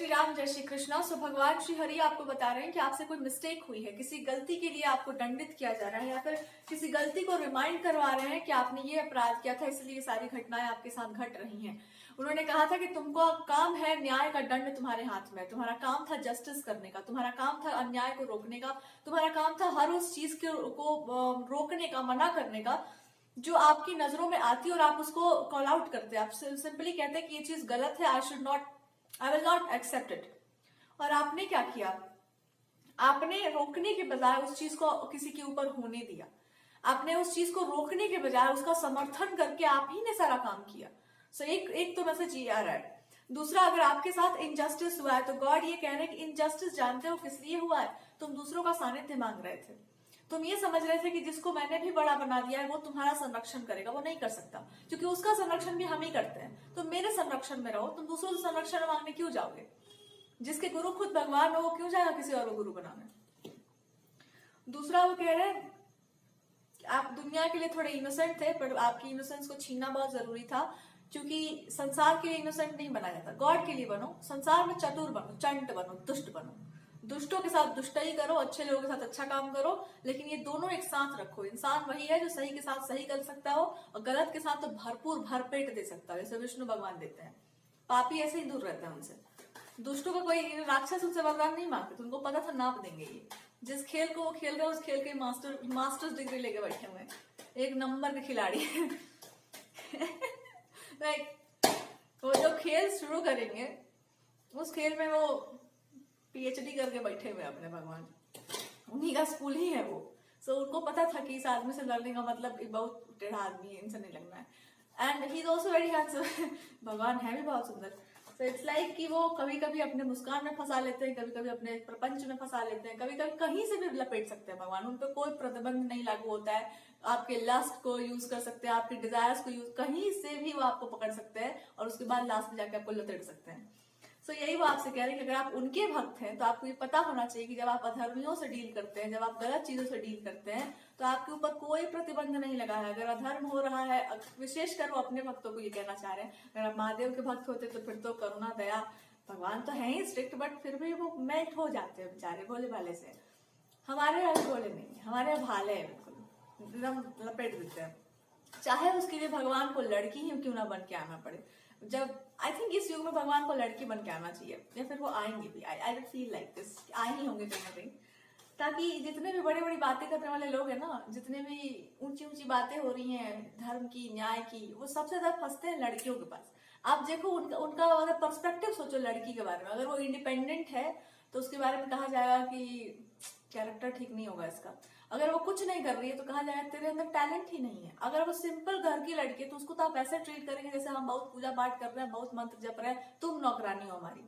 श्री राम, जय श्री कृष्णा। सो भगवान श्री हरि आपको बता रहे हैं कि आपसे कोई मिस्टेक हुई है, किसी गलती के लिए आपको दंडित किया जा रहा है या फिर किसी गलती को रिमाइंड करवा रहे हैं कि आपने ये अपराध किया था, इसलिए ये सारी घटनाएं आपके साथ घट रही हैं। उन्होंने कहा था कि तुमको काम है, न्याय का दंड तुम्हारे हाथ में, तुम्हारा काम था जस्टिस करने का, तुम्हारा काम था अन्याय को रोकने का, तुम्हारा काम था हर उस चीज को रोकने का, मना करने का जो आपकी नजरों में आती है और आप उसको कॉल आउट करते हैं। आप सिंपली कहते हैं कि ये चीज गलत है, I will not accept it. और आपने क्या किया? आपने रोकने के बजाय उस चीज को किसी के ऊपर होने दिया। आपने उस चीज को रोकने के बजाय उसका समर्थन करके आप ही ने सारा काम किया। सो एक तो मैसेज ये आ रहा है। दूसरा, अगर आपके साथ इनजस्टिस हुआ है तो गॉड ये कह रहे हैं कि इनजस्टिस जानते हो किस लिए हुआ है? तुम दूसरों का सानिध्य मांग रहे थे। तुम ये समझ रहे थे कि जिसको मैंने भी बड़ा बना दिया है वो तुम्हारा संरक्षण करेगा। वो नहीं कर सकता, क्योंकि उसका संरक्षण भी हम ही करते हैं। तुम मेरे संरक्षण में रहो, तुम दूसरों से संरक्षण मांगने क्यों जाओगे? जिसके गुरु खुद भगवान हो वो क्यों जाएगा किसी और को गुरु बनाने? दूसरा, वो कह रहे हैं आप दुनिया के लिए थोड़े इनोसेंट थे, पर आपकी इनोसेंस को छीनना बहुत जरूरी था, क्योंकि संसार के लिए इनोसेंट नहीं बनाया जाता। गॉड के लिए बनो, संसार में चतुर बनो, चंट बनो, दुष्ट बनो। दुष्टों के साथ दुष्टाई करो, अच्छे लोगों के साथ अच्छा काम करो, लेकिन ये दोनों एक साथ रखो। इंसान वही है जो सही के साथ सही कर सकता हो और गलत के साथ तो भरपूर भरपेट दे सकता है, जैसे विष्णु भगवान देते हैं। पापी ऐसे ही दूर रहते हैं उनसे। दुष्टों का कोई राक्षस उनसे वरदान नहीं मांगते, उनको पता था नाप देंगे ये। जिस खेल को वो खेल रहे हैं उस खेल के मास्टर्स डिग्री लेके बैठे हुए हैं, एक नंबर के खिलाड़ी। वो जो खेल शुरू करेंगे उस खेल में वो पीएचडी करके बैठे हुए अपने भगवान, उन्हीं का स्कूल ही है वो। सो उनको पता था कि इस आदमी से लड़ने का मतलब बहुत टेढ़ा आदमी है, इनसे नहीं लगना है। And he is also very handsome. भगवान है भी बहुत सुंदर। सो इट्स लाइक कि वो कभी कभी अपने मुस्कान में फंसा लेते हैं, कभी कभी अपने प्रपंच में फंसा लेते हैं, कभी कभी कहीं से भी लपेट सकते हैं भगवान। उन पर कोई प्रतिबंध नहीं लागू होता है। आपके लस्ट को यूज कर सकते हैं, आपके डिजायर्स को यूज, कहीं से भी वो आपको पकड़ सकते हैं और उसके बाद लास्ट में जाकर आपको लपेट सकते हैं। सो यही वो आपसे कह रहे हैं कि अगर आप उनके भक्त हैं तो आपको ये पता होना चाहिए कि जब आप अधर्मियों से डील करते हैं, जब आप गलत चीजों से डील करते हैं, तो आपके ऊपर कोई प्रतिबंध नहीं लगा है। अगर अधर्म हो रहा है, विशेषकर वो अपने भक्तों को ये कहना चाह रहे हैं, अगर आप महादेव के भक्त होते तो फिर तो करुणा दया, भगवान तो है ही स्ट्रिक्ट, बट फिर भी वो मेल्ट हो जाते हैं बेचारे भोले भाले से। हमारे यहाँ भोले नहीं, हमारे यहाँ भाले है, बिल्कुल एकदम लपेट देते हैं। चाहे उसके लिए भगवान को लड़की ही क्यों ना बन के आना पड़े। जब आई थिंक इस युग में भगवान को लड़की बन के आना चाहिए, या फिर वो आएंगे भी। I will feel like this, आए ही होंगे कहीं ना कहीं, ताकि जितने भी बड़ी बड़ी बातें करने वाले लोग हैं ना, जितने भी ऊंची ऊंची बातें हो रही हैं धर्म की, न्याय की, वो सबसे ज्यादा फंसते हैं लड़कियों के पास। आप देखो उनका पर्सपेक्टिव सोचो लड़की के बारे में। अगर वो इंडिपेंडेंट है तो उसके बारे में कहा जाएगा कि कैरेक्टर ठीक नहीं होगा इसका। अगर वो कुछ नहीं कर रही है तो कहा जाएगा तेरे अंदर टैलेंट ही नहीं है। अगर वो सिंपल घर की लड़की है तो उसको तो आप ऐसे ट्रीट करेंगे जैसे हम बहुत पूजा पाठ कर रहे हैं, बहुत मंत्र जप रहे हैं, तुम नौकरानी हो हमारी।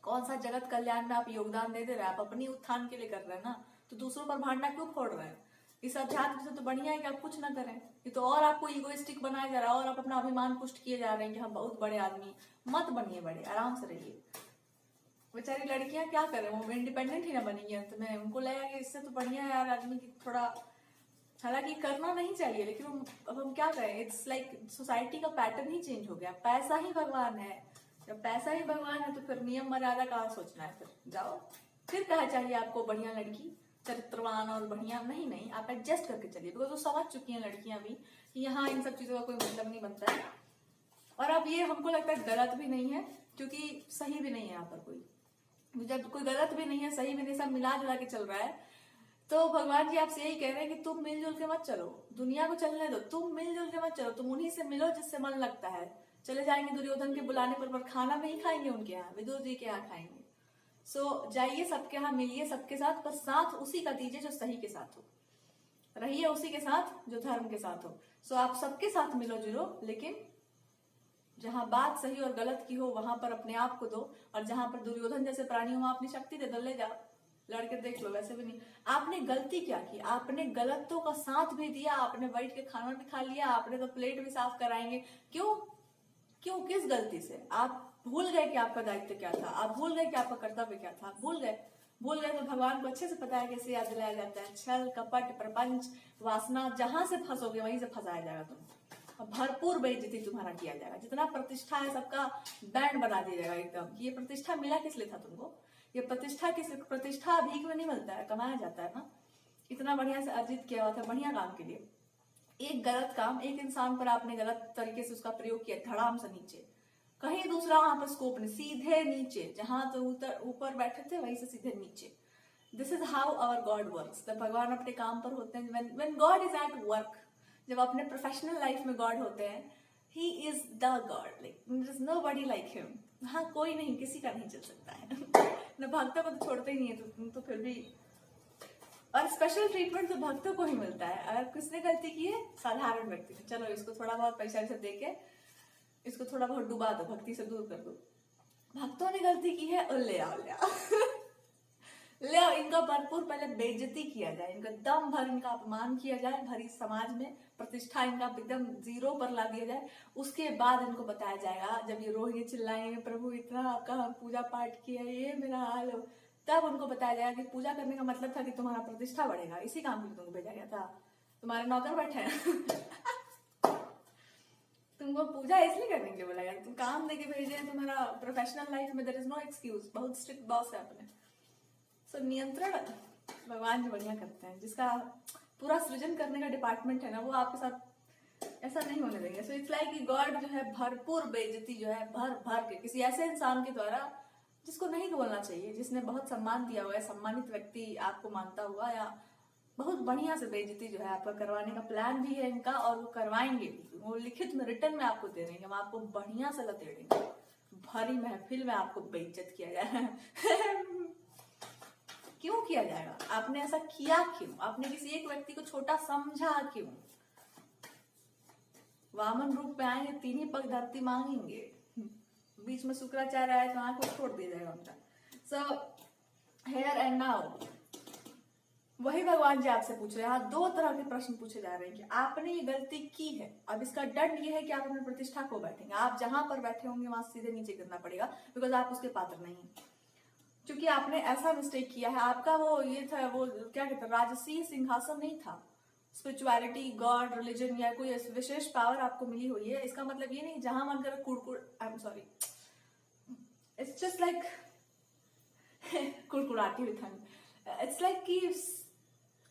कौन सा जगत कल्याण में आप योगदान दे रहे हैं? आप अपनी उत्थान के लिए कर रहे हैं ना, तो दूसरों पर भांडना क्यों फोड़ रहे हैं? इस अध्यात्म से तो बढ़िया है कि आप कुछ ना करें। ये तो और आपको इगोइस्टिक बनाया जा रहा है और आप अपना अभिमान पुष्ट किए जा रहे हैं कि हम बहुत बड़े आदमी। मत बनिए बड़े, आराम से रहिए। बेचारी लड़कियां क्या करें, वो इंडिपेंडेंट ही ना बनेंगी अंत में। उनको लगेगा कि इससे तो बढ़िया है यार आदमी की थोड़ा, हालांकि करना नहीं चाहिए, लेकिन अब हम क्या करें। इट्स लाइक सोसाइटी का पैटर्न ही चेंज हो गया। पैसा ही भगवान है, जब पैसा ही भगवान है तो फिर नियम मर्यादा कहाँ सोचना है? फिर जाओ, फिर कहा चाहिए आपको बढ़िया लड़की, चरित्रवान और बढ़िया। नहीं, आप एडजस्ट करके चलिए, बिकॉज वो समझ चुकी हैं लड़कियां भी कि यहाँ इन सब चीजों का कोई मतलब नहीं बनता है। और अब ये हमको लगता है गलत भी नहीं है, क्योंकि सही भी नहीं है यहाँ पर कोई। जब कोई गलत भी नहीं है, सही भी नहीं, सब मिला जुला के चल रहा है, तो भगवान जी आपसे यही कह रहे हैं कि तुम मिलजुल के मत चलो, दुनिया को चलने दो, तुम मिलजुल के मत चलो। तुम उन्हीं से मिलो जिससे मन लगता है। चले जाएंगे दुर्योधन के बुलाने पर खाना नहीं खाएंगे उनके यहाँ, विदुर जी के यहाँ खाएंगे। सो जाइए सबके यहाँ, मिलिए सबके साथ, पर साथ उसी का दीजिए जो सही के साथ हो, रहिए उसी के साथ जो धर्म के साथ हो। सो आप सबके साथ मिलो जुलो, लेकिन जहां बात सही और गलत की हो वहां पर अपने आप को दो, और जहां पर दुर्योधन जैसे प्राणी हो वहां अपनी शक्ति दे दो, ले जाओ, लड़के देख लो। वैसे भी नहीं, आपने गलती क्या की? आपने गलतों का साथ भी दिया, आपने बैठ के खाना भी खा लिया, आपने तो प्लेट भी साफ कराएंगे। क्यों? किस गलती से? आप भूल गए कि आपका दायित्व क्या था, आप भूल गए कि आपका कर्तव्य क्या था, भूल गए तो भगवान को अच्छे से पता है कैसे याद दिलाया जाता है। छल कपट प्रपंच वासना, जहां से फंसोगे वहीं से फंसाया जाएगा तुम। भरपूर बेइज्जती तुम्हारा किया जाएगा। जितना प्रतिष्ठा है सबका बैंड बना दिया जाएगा एकदम। ये प्रतिष्ठा मिला किस लिए था तुमको? ये प्रतिष्ठा भीख में नहीं मिलता है, कमाया जाता है ना। इतना बढ़िया से अर्जित किया हुआ था बढ़िया काम के लिए। एक गलत काम, एक इंसान पर आपने गलत तरीके से उसका प्रयोग किया, धड़ाम से नीचे, कहीं दूसरा वहां पर स्कोप नहीं, सीधे नीचे, जहां तो ऊपर बैठे थे वहीं से सीधे नीचे। This is how our god works. जब भगवान अपने काम पर होते हैं, when god is at work, जब अपने प्रोफेशनल लाइफ में गॉड होते हैं, he is the god, like there is nobody like him. हाँ, कोई नहीं, किसी का नहीं चल सकता है न भक्तों को तो छोड़ते ही नहीं है, तो फिर भी। और स्पेशल ट्रीटमेंट तो भक्तों को ही मिलता है। अगर किसने गलती की है, साधारण व्यक्ति ने, चलो इसको थोड़ा बहुत पैसा वैसा दे के इसको थोड़ा बहुत डुबा दो, भक्ति से दूर कर दो। भक्तों ने गलती की है, ले आओ ले आओ, इनका भरपूर पहले बेइज्जती किया जाए, इनका दम भर इनका अपमान किया जाए, भरी समाज में प्रतिष्ठा इनका एकदम जीरो पर ला दिया जाए। उसके बाद इनको बताया जाएगा, जब ये रोहिणी चिल्लाएंगे प्रभु इतना आपका हम पूजा पाठ किया, ये मेरा हाल हो, तब उनको बताया जाएगा कि पूजा करने का मतलब था कि तुम्हारा प्रतिष्ठा बढ़ेगा, इसी काम के लिए तुमको भेजा गया था, तुम्हारे नौकर बैठे हैं तुमको पूजा इसलिए करने के लिए बोला गया, तुम काम देके भेजे, तुम्हारा प्रोफेशनल लाइफ में देयर इज नो एक्सक्यूज, बहुत स्ट्रिक्ट बॉस है अपने। सो नियंत्रण भगवान जी बढ़िया करते हैं। जिसका पूरा सृजन करने का डिपार्टमेंट है ना, वो आपके साथ ऐसा नहीं होने देंगे। सो इट्स लाइक गॉड जो है भरपूर बेइज्जती जो है भर भर के किसी ऐसे इंसान के द्वारा जिसको नहीं बोलना चाहिए, जिसने बहुत सम्मान दिया हुआ है, सम्मानित व्यक्ति आपको मानता हुआ, या बहुत बढ़िया से बेइज्जती जो है आपका करवाने का प्लान भी है इनका, और वो करवाएंगे भी। वो लिखित में, रिटर्न में आपको दे देंगे, हम आपको बढ़िया से लतेड़ेंगे, भरी महफिल में आपको बेइज्जत किया जाए क्यों किया जाएगा? आपने ऐसा किया क्यों? आपने किसी एक व्यक्ति को छोटा समझा क्यों? वामन रूप में आएंगे, तीन ही पग धरती मांगेंगे, बीच में शुक्राचार्य आए तो आंख को छोड़ दिया जाएगा उनका। सो हेयर एंड नाउ वही भगवान जी आपसे पूछ रहे हैं। यहाँ दो तरह के प्रश्न पूछे जा रहे हैं कि आपने ये गलती की है, अब इसका दंड ये है कि आप अपनी प्रतिष्ठा को बैठेंगे, आप जहां पर बैठे होंगे वहां सीधे नीचे गिरना पड़ेगा, बिकॉज आप उसके पात्र नहीं है, क्योंकि आपने ऐसा मिस्टेक किया है। आपका वो ये था, वो क्या कहते हैं, राजसी सिंहासन नहीं था, स्पिरिचुअलिटी, गॉड, रिलीजन या कोई विशेष पावर आपको मिली हुई है। इसका मतलब ये नहीं जहां मन करे कुड़कुड़, I am sorry, it's just like कुड़कुड़ाती हुई ठंड, इट्स लाइक कि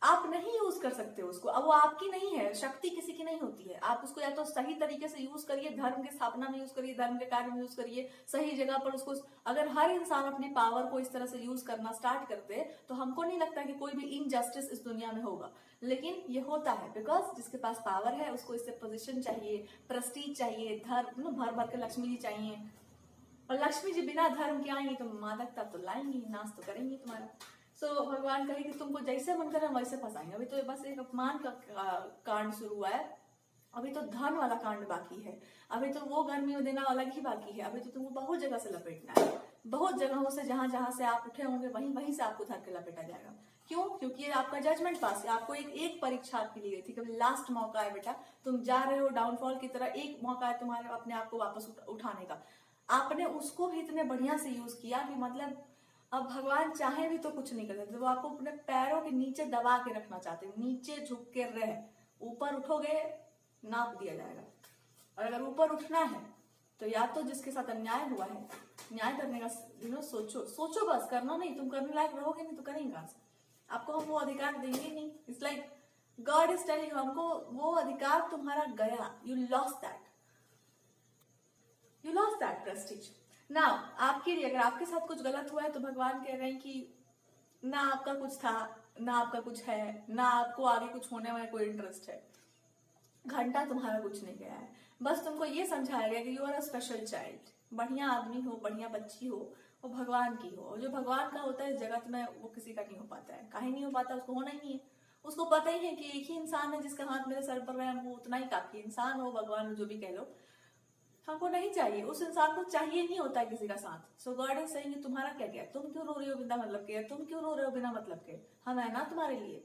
आप नहीं यूज कर सकते उसको, अब वो आपकी नहीं है, शक्ति किसी की नहीं होती है। आप उसको या तो सही तरीके से यूज करिए, धर्म की स्थापना में यूज करिए, धर्म के कार्य में यूज करिए, सही जगह पर उसको। अगर हर इंसान अपनी पावर को इस तरह से यूज करना स्टार्ट कर दे तो हमको नहीं लगता कि कोई भी इनजस्टिस इस दुनिया में होगा। लेकिन ये होता है बिकॉज जिसके पास पावर है उसको इससे पोजिशन चाहिए, प्रेस्टीज चाहिए, धर्म, भर भर के लक्ष्मी जी चाहिए, और लक्ष्मी जी बिना धर्म के आएंगी तो मादकता तो लाएंगी, नाश तो करेंगी तुम्हारा। सो भगवान कहे कि तुमको जैसे मन करे वैसे फंसाएंगे। अभी तो बस एक अपमान का कांड शुरू हुआ है, अभी तो धन वाला कांड बाकी है, अभी तो वो गर्मी में देना अलग ही बाकी है, अभी तो तुमको बहुत जगह से लपेटना है, बहुत जगहों से, जहां जहां से आप उठे होंगे वहीं वहीं से आपको धर के लपेटा जाएगा। क्यों? क्योंकि ये आपका जजमेंट पास है। आपको एक परीक्षा आपकी ली गई थी, कभी लास्ट मौका है बेटा, तुम जा रहे हो डाउनफॉल की तरह, एक मौका है तुम्हारे अपने आप को वापस उठाने का। आपने उसको भी इतने बढ़िया से यूज किया कि मतलब अब भगवान चाहे भी तो कुछ नहीं कर सकते। वो आपको अपने पैरों के नीचे दबा के रखना चाहते हैं, नीचे झुक के रहे, ऊपर उठोगे नाप दिया जाएगा। और अगर ऊपर उठना है तो या तो जिसके साथ अन्याय हुआ है, न्याय करने का सोचो बस, करना नहीं, तुम करने लायक रहोगे नहीं तो करेंगे कहां से? आपको हम वो अधिकार देंगे नहीं। It's like God is telling, हमको वो अधिकार तुम्हारा गया, यू लॉस्ट दैट प्रेस्टीज। ना आपके लिए, अगर आपके साथ कुछ गलत हुआ है तो भगवान कह रहे हैं कि ना आपका कुछ था, ना आपका कुछ है, ना आपको आगे कुछ होने में कोई इंटरेस्ट है, घंटा तुम्हारा कुछ नहीं गया है। बस तुमको ये समझाया गया कि you are a special child, बढ़िया आदमी हो, बढ़िया बच्ची हो, वो भगवान की हो। जो भगवान का होता है इस जगत में वो किसी का नहीं हो पाता है। काहे नहीं हो पाता? उसको होना ही नहीं है। उसको पता ही है कि एक ही इंसान है जिसका हाथ मेरे सर पर है, वो उतना ही काफी, इंसान हो, भगवान हो, जो भी कह लो, हमको नहीं चाहिए। उस इंसान को चाहिए नहीं होता है किसी का साथ। सो गॉड इज सेइंग तुम्हारा क्या गया, तुम क्यों रो रही हो बिना मतलब के, तुम क्यों रो रहे हो बिना मतलब के, हम है ना तुम्हारे लिए।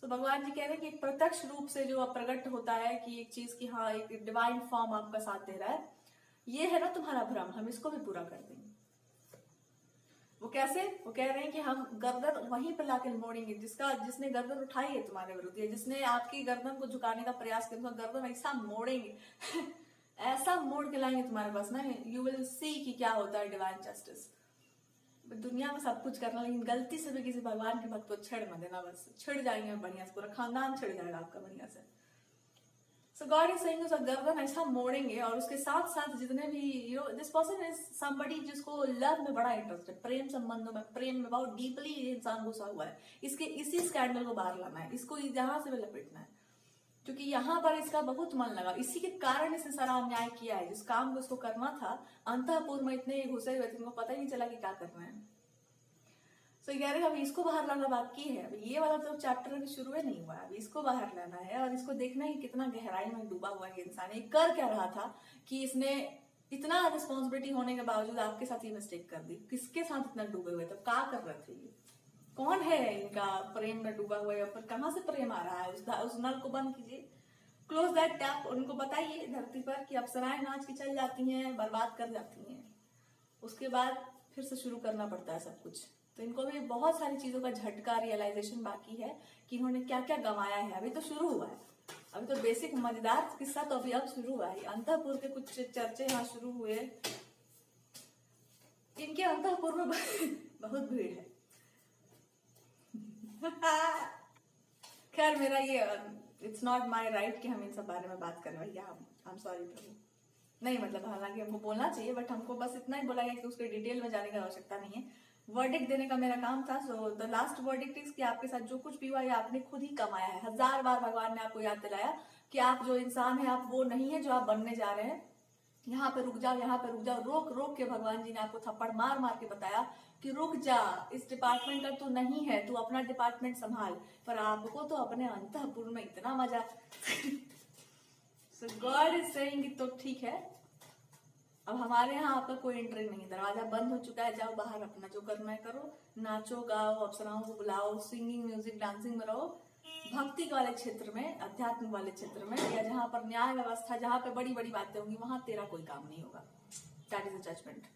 तो भगवान जी कह रहे हैं कि प्रत्यक्ष रूप से जो प्रकट होता है कि एक चीज की, हाँ, एक डिवाइन फॉर्म आपका साथ दे रहा है, ये है ना तुम्हारा भ्रम, हम इसको भी पूरा कर देंगे। वो कैसे? वो कह रहे हैं कि हम गर्दन वहीं पर लाकर मोड़ेंगे, जिसने गर्दन उठाई है तुम्हारे विरुद्ध, या जिसने आपकी गर्दन को झुकाने का प्रयास किया, गर्दन ऐसा मोड़ेंगे ऐसा मोड़ के लाएंगे तुम्हारे पास ना, यू विल सी कि क्या होता है डिवाइन जस्टिस। दुनिया में सब कुछ करना, लेकिन गलती से भी किसी भगवान के भक्त को छेड़ मत देना, बस छिड़ जाएंगे बढ़िया से, पूरा खानदान छिड़ जाएगा आपका बढ़िया से। सो गॉड इज सेइंग उसका गर्दन ऐसा मोड़ेंगे, और उसके साथ साथ जितने भी दिस पर्सन इज समबडी जिसको लव में बड़ा इंटरेस्ट है, प्रेम संबंधों में, प्रेम में बहुत डीपली इंसान घुसा हुआ है, इसी स्कैंडल को बाहर लाना है, इसको यहाँ से भी लपेटना है, क्योंकि यहाँ पर इसका बहुत मन लगा, इसी के कारण इसने सारा अन्याय किया है। जिस काम को इसको करना था, अंतःपुर में इतने घुसे हुए थे, इनको पता ही नहीं चला कि क्या करना है। तो कह रहे अभी इसको बाहर लाना बाकी है, अभी ये वाला तो चैप्टर अभी शुरू ही नहीं हुआ है, अभी इसको बाहर लाना है, और इसको देखना है कितना गहराई में डूबा हुआ है इंसान। ये कर क्या रहा था कि इसने इतना रिस्पॉन्सिबिलिटी होने के बावजूद आपके साथ ये मिस्टेक कर दी, किसके साथ इतना डूबे हुए थे, क्या कर रहे थे, ये कौन है इनका प्रेम में डूबा हुआ है, पर कहाँ से प्रेम आ रहा है? उस नल को बंद कीजिए, क्लोज दैट टैप, उनको बताइए धरती पर कि अप्सराएं नाच के चल जाती हैं, बर्बाद कर जाती हैं, उसके बाद फिर से शुरू करना पड़ता है सब कुछ। तो इनको भी बहुत सारी चीजों का झटका, रियलाइजेशन बाकी है कि इन्होंने क्या क्या गंवाया है। अभी तो शुरू हुआ है, अभी तो बेसिक मजेदार किस्सा तो अभी अब शुरू हुआ है। अंतःपुर के कुछ चर्चे यहाँ शुरू हुए, इनके अंतःपुर में बहुत भीड़ है खैर मेरा ये इट्स नॉट माय राइट कि हम इन सब बारे में बात करें भैया, आई एम सॉरी प्रभु, नहीं मतलब हालांकि हमको बोलना चाहिए, बट हमको बस इतना ही बोला गया कि उसके डिटेल में जाने की आवश्यकता नहीं है। वर्डिक्ट देने का मेरा काम था। So the last verdict is कि आपके साथ जो कुछ भी हुआ है आपने खुद ही कमाया है। 1000 बार भगवान ने आपको याद दिलाया कि आप जो इंसान है आप वो नहीं है जो आप बनने जा रहे हैं। यहाँ पे रुक जाओ, यहाँ पे रुक जाओ, रोक रोक के भगवान जी ने आपको थप्पड़ मार मार के बताया कि रुक जा, इस डिपार्टमेंट का तू नहीं है, तू अपना डिपार्टमेंट संभाल। पर आपको तो अपने अंतःपुर में इतना मजा सो गॉड इज सेइंग तो ठीक है, अब हमारे यहाँ आपका कोई एंट्री नहीं, दरवाजा बंद हो चुका है, जाओ बाहर अपना जो करना है करो, नाचो गाओ, अप्सराओं को बुलाओ, सिंगिंग म्यूजिक डांसिंग में रहो। भक्ति वाले क्षेत्र में, अध्यात्म वाले क्षेत्र में, या जहाँ पर न्याय व्यवस्था, जहाँ पे बड़ी बड़ी बातें होंगी, वहां तेरा कोई काम नहीं होगा। That is a judgement.